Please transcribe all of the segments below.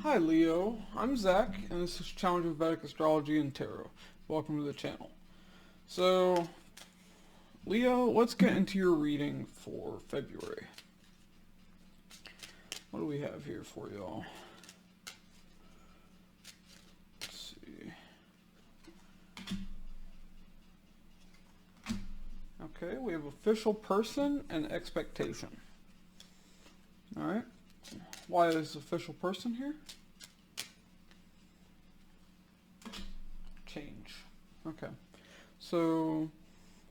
Hi Leo, I'm Zach, and this is Challenge of Vedic Astrology and Tarot. Welcome to the channel. So, Leo, let's get into your reading for February. What do we have here for y'all? Let's see. Okay, we have official person and expectation. Alright. Why is official person here? Change. Okay. So,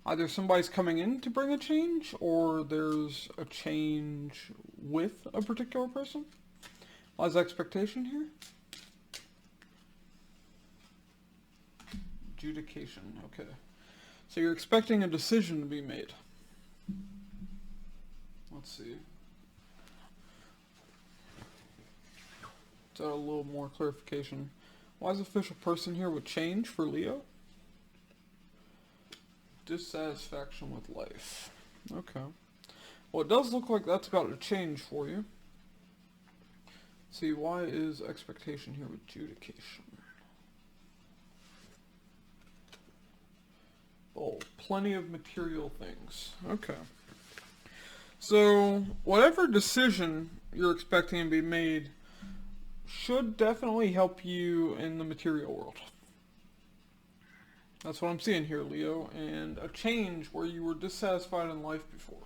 either somebody's coming in to bring a change, or there's a change with a particular person. Why is expectation here? Adjudication. Okay. So you're expecting a decision to be made. Let's see. A little more clarification. Why is official person here with change for Leo? Dissatisfaction with life. Okay. Well, it does look like that's about to change for you. See, why is expectation here with adjudication? Oh, plenty of material things. Okay. So, whatever decision you're expecting to be made should definitely help you in the material world. That's what I'm seeing here, Leo, and a change where you were dissatisfied in life before.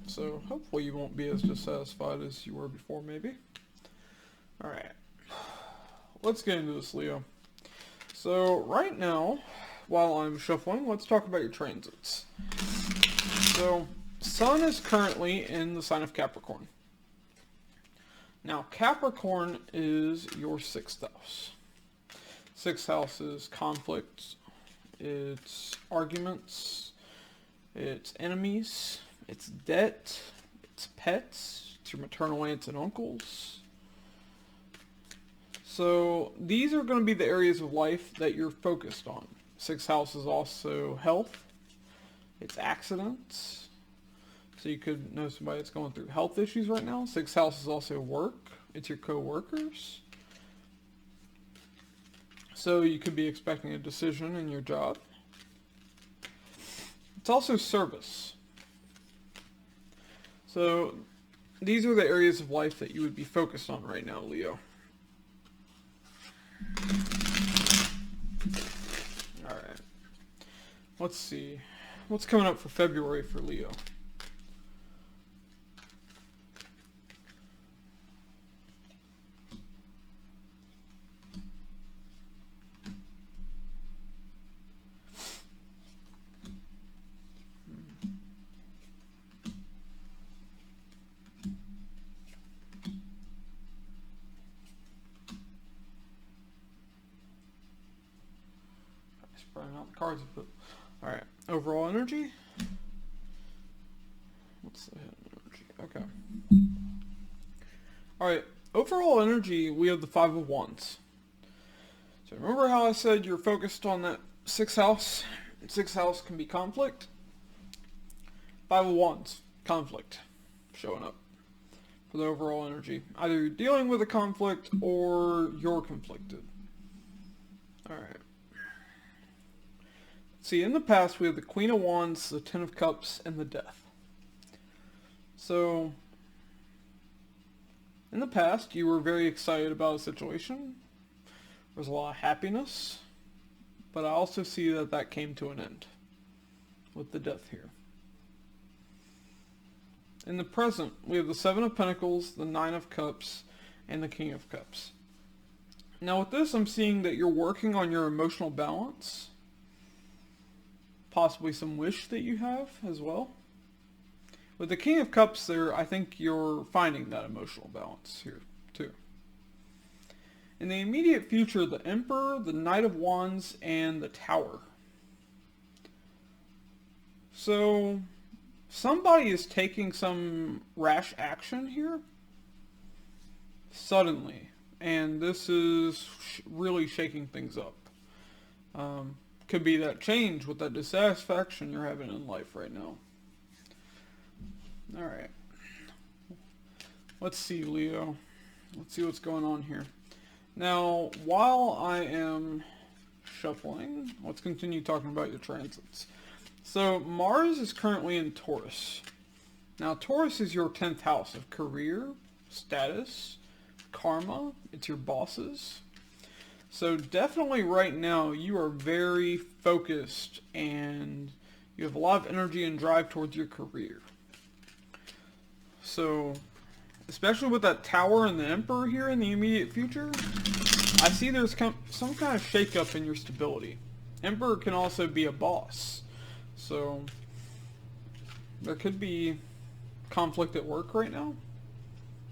So hopefully you won't be as dissatisfied as you were before, maybe. Alright, let's get into this, Leo. So right now, while I'm shuffling, let's talk about your transits. So, Sun is currently in the sign of Capricorn. Now, Capricorn is your 6th house. 6th house is conflicts, it's arguments, it's enemies, it's debt, it's pets, it's your maternal aunts and uncles. So, these are going to be the areas of life that you're focused on. 6th house is also health, it's accidents. So you could know somebody that's going through health issues right now. 6th house is also work. It's your co-workers. So you could be expecting a decision in your job. It's also service. So these are the areas of life that you would be focused on right now, Leo. Alright. Let's see. What's coming up for February for Leo? Spreading out the cards a bit. Alright, overall energy? What's the hidden energy? Okay. Alright, overall energy, we have the 5 of Wands. So remember how I said you're focused on that 6th house? 6th house can be conflict. 5 of Wands, conflict, showing up for the overall energy. Either you're dealing with a conflict or you're conflicted. Alright. See, in the past we have the Queen of Wands, the 10 of Cups, and the Death. So, in the past you were very excited about a situation. There was a lot of happiness. But I also see that that came to an end with the Death here. In the present, we have the 7 of Pentacles, the 9 of Cups, and the King of Cups. Now with this, I'm seeing that you're working on your emotional balance. Possibly some wish that you have as well. With the King of Cups there, I think you're finding that emotional balance here too. In the immediate future, the Emperor, the Knight of Wands, and the Tower. So, somebody is taking some rash action here suddenly, and this is really shaking things up. Could be that change with that dissatisfaction you're having in life right now. Alright. Let's see, Leo. let's see what's going on here. Now, while I am shuffling, let's continue talking about your transits. So, Mars is currently in Taurus. Now, Taurus is your 10th house of career, status, karma. It's your bosses. So, definitely right now, you are very focused and you have a lot of energy and drive towards your career. So, especially with that Tower and the Emperor here in the immediate future, I see there's some kind of shakeup in your stability. Emperor can also be a boss. So, there could be conflict at work right now.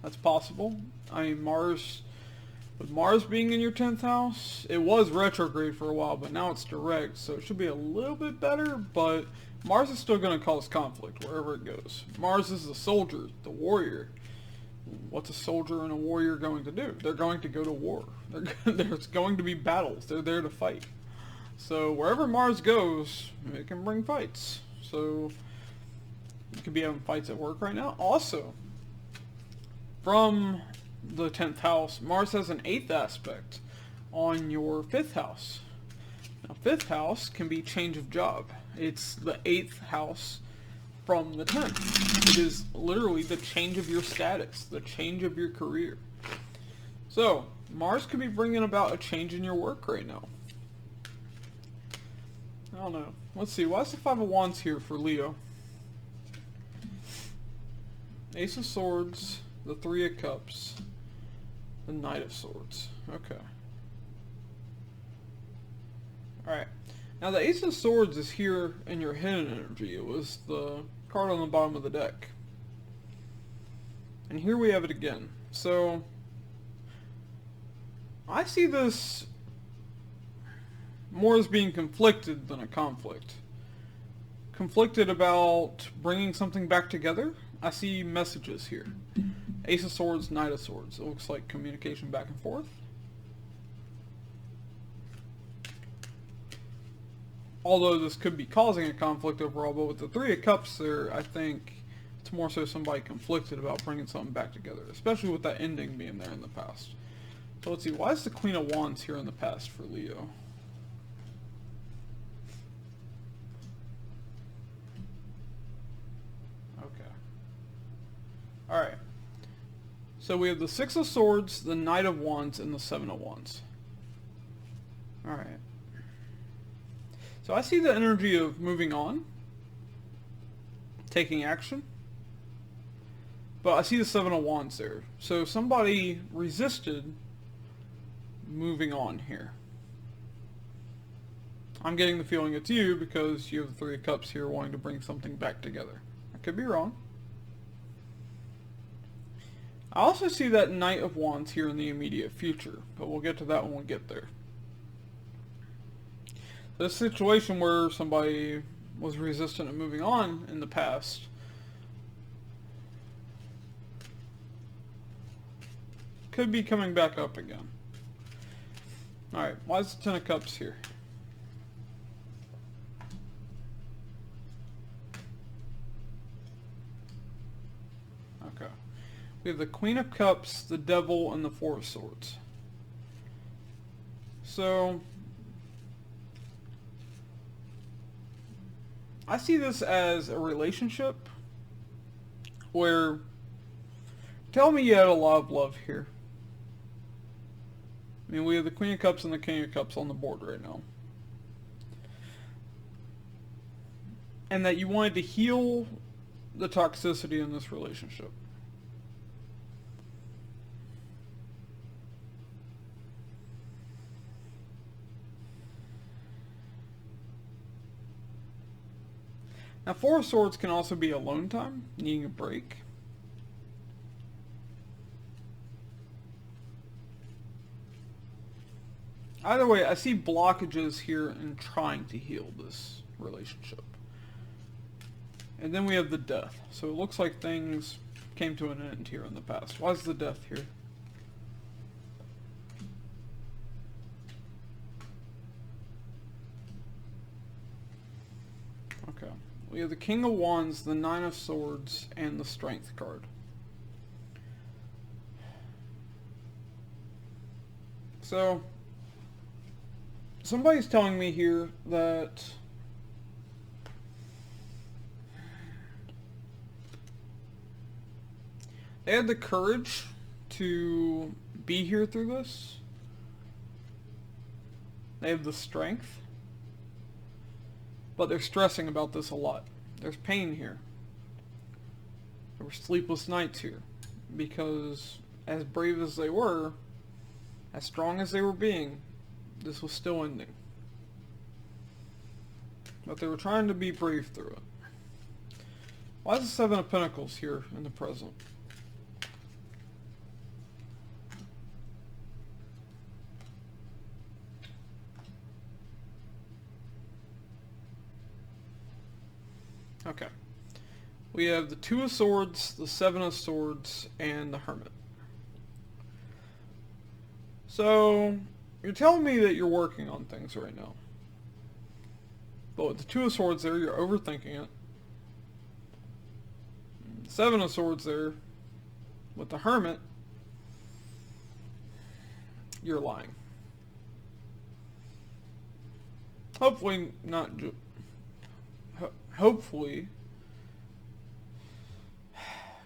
That's possible. I mean, with Mars being in your 10th house, it was retrograde for a while, but now it's direct, so it should be a little bit better, but Mars is still going to cause conflict wherever it goes. Mars is the soldier, the warrior. What's a soldier and a warrior going to do? They're going to go to war. There's going to be battles. They're there to fight. So wherever Mars goes, it can bring fights. So you could be having fights at work right now. Also, from the 10th house, Mars has an 8th aspect on your 5th house. Now, 5th house can be change of job. It's the 8th house from the 10th. It is literally the change of your status, the change of your career. So, Mars could be bringing about a change in your work right now. I don't know. Let's see. Why is the 5 of Wands here for Leo? Ace of Swords, the 3 of Cups, the Knight of Swords. Okay. Alright. Now the Ace of Swords is here in your hidden energy. It was the card on the bottom of the deck. And here we have it again. So, I see this more as being conflicted than a conflict. Conflicted about bringing something back together. I see messages here. Ace of Swords, Knight of Swords. It looks like communication back and forth. Although this could be causing a conflict overall, but with the 3 of Cups there, I think it's more so somebody conflicted about bringing something back together, especially with that ending being there in the past. So let's see, why is the Queen of Wands here in the past for Leo? Okay. Alright. So we have the 6 of Swords, the Knight of Wands, and the 7 of Wands. Alright. So I see the energy of moving on, taking action, but I see the 7 of Wands there. So somebody resisted moving on here. I'm getting the feeling it's you because you have the 3 of Cups here wanting to bring something back together. I could be wrong. I also see that Knight of Wands here in the immediate future, but we'll get to that when we get there. This situation where somebody was resistant to moving on in the past could be coming back up again. Alright, why is the 10 of Cups here? Okay. We have the Queen of Cups, the Devil, and the 4 of Swords. So, I see this as a relationship where, tell me you had a lot of love here. I mean, we have the Queen of Cups and the King of Cups on the board right now. And that you wanted to heal the toxicity in this relationship. Now, 4 of Swords can also be alone time, needing a break. Either way, I see blockages here in trying to heal this relationship. And then we have the Death. So it looks like things came to an end here in the past. Why is the Death here? Okay. We have the King of Wands, the 9 of Swords, and the Strength card. So, somebody's telling me here that they had the courage to be here through this. They have the strength. But they're stressing about this a lot. There's pain here. There were sleepless nights here. Because as brave as they were, as strong as they were being, this was still ending. But they were trying to be brave through it. Why is the Seven of Pentacles here in the present? Okay. We have the Two of Swords, the Seven of Swords, and the Hermit. So, you're telling me that you're working on things right now. But with the Two of Swords there, you're overthinking it. Seven of Swords there, with the Hermit, you're lying. Hopefully not... Hopefully,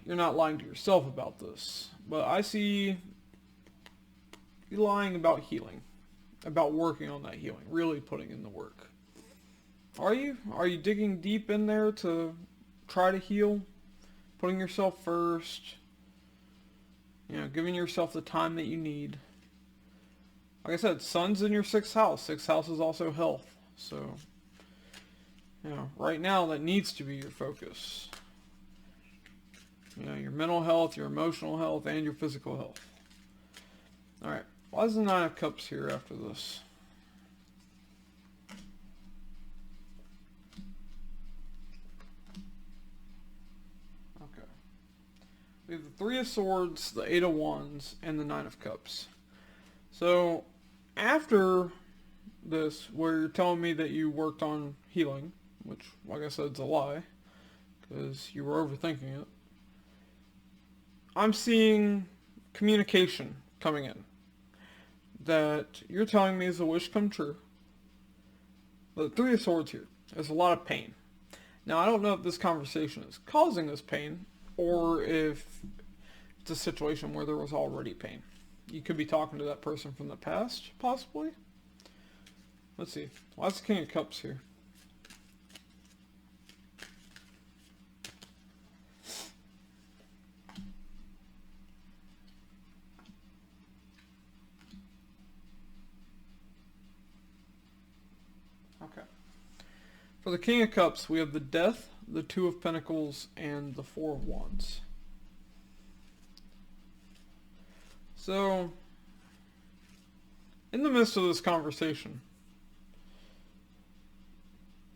you're not lying to yourself about this. But I see you lying about healing. About working on that healing. Really putting in the work. Are you? Are you digging deep in there to try to heal? Putting yourself first. You know, giving yourself the time that you need. Like I said, Sun's in your 6th house. 6th house is also health. So... you know, right now that needs to be your focus. You know, your mental health, your emotional health, and your physical health. Alright, why is the Nine of Cups here after this? Okay. We have the Three of Swords, the Eight of Wands, and the Nine of Cups. So, after this, where you're telling me that you worked on healing, which, like I said, is a lie, because you were overthinking it. I'm seeing communication coming in that you're telling me is a wish come true. The Three of Swords here, there's a lot of pain. Now, I don't know if this conversation is causing this pain, or if it's a situation where there was already pain. You could be talking to that person from the past, possibly. Let's see. Why is the King of Cups here? Okay. For the King of Cups, we have the Death, the Two of Pentacles, and the Four of Wands. So, in the midst of this conversation,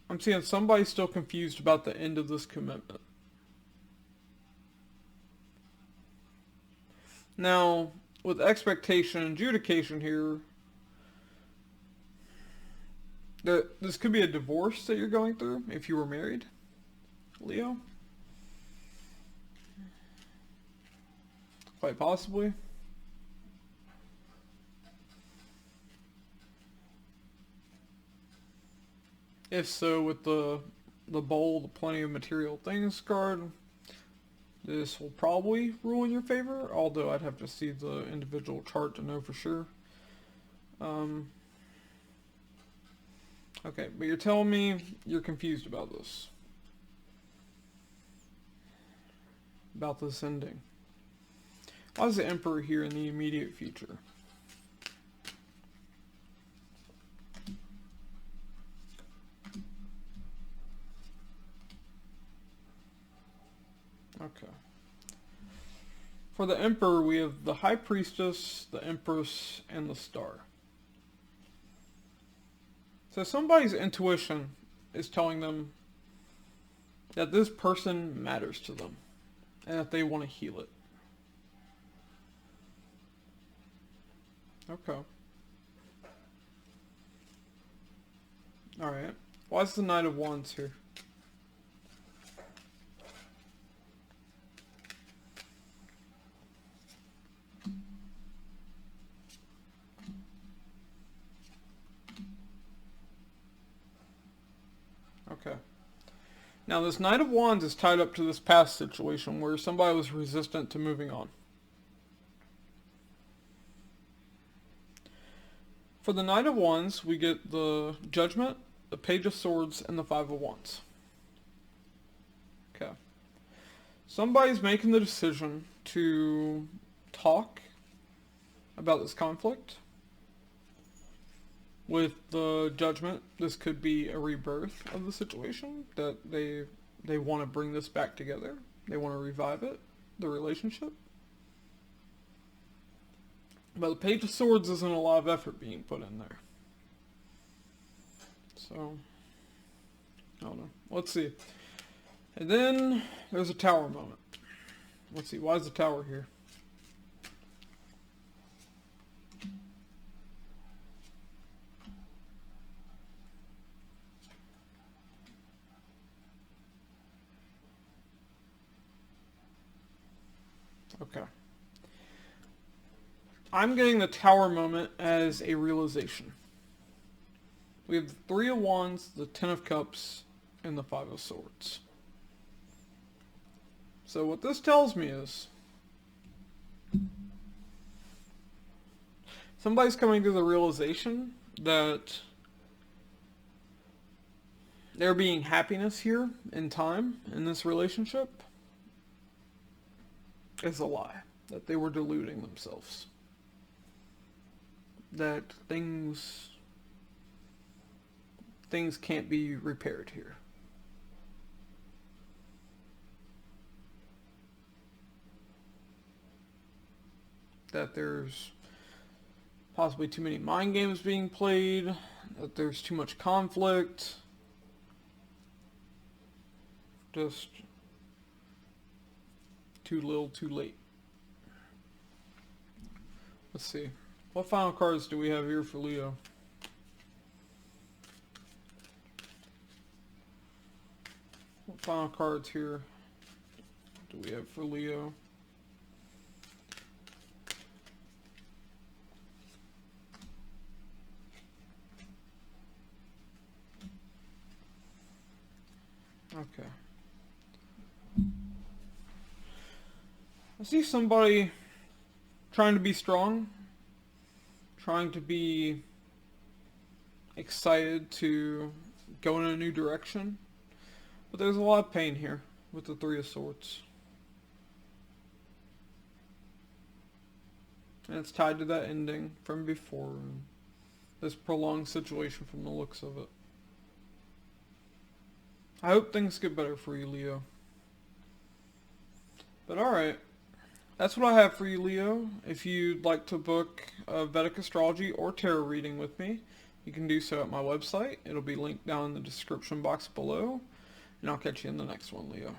I'm seeing somebody still confused about the end of this commitment. Now, with expectation and adjudication here, this could be a divorce that you're going through if you were married, Leo. Quite possibly. If so, with the bowl, the plenty of material things card, this will probably rule in your favor, although I'd have to see the individual chart to know for sure. Okay, but you're telling me you're confused about this. About this ending. Why is the Emperor here in the immediate future? Okay. For the Emperor, we have the High Priestess, the Empress, and the Star. So somebody's intuition is telling them that this person matters to them and that they want to heal it. Okay. Alright. Why is the Knight of Wands here? Now this Knight of Wands is tied up to this past situation where somebody was resistant to moving on. For the Knight of Wands, we get the Judgment, the Page of Swords, and the Five of Wands. Okay. Somebody's making the decision to talk about this conflict. With the Judgment, this could be a rebirth of the situation, that they want to bring this back together. They want to revive it, the relationship. But the Page of Swords isn't a lot of effort being put in there. So, I don't know. Let's see. And then there's a Tower moment. Let's see, why is the Tower here? Okay. I'm getting the Tower moment as a realization. We have the Three of Wands, the Ten of Cups, and the Five of Swords. So what this tells me is somebody's coming to the realization that there being happiness here in time in this relationship is a lie. That they were deluding themselves. That things can't be repaired here. That there's possibly too many mind games being played, that there's too much conflict, just too little too late. Let's see. What final cards do we have here for Leo? What final cards here do we have for Leo? Okay. I see somebody trying to be strong, trying to be excited to go in a new direction, but there's a lot of pain here with the Three of Swords. And it's tied to that ending from before, and this prolonged situation from the looks of it. I hope things get better for you, Leo. But alright, that's what I have for you, Leo. If you'd like to book a Vedic astrology or tarot reading with me, you can do so at my website. It'll be linked down in the description box below. And I'll catch you in the next one, Leo.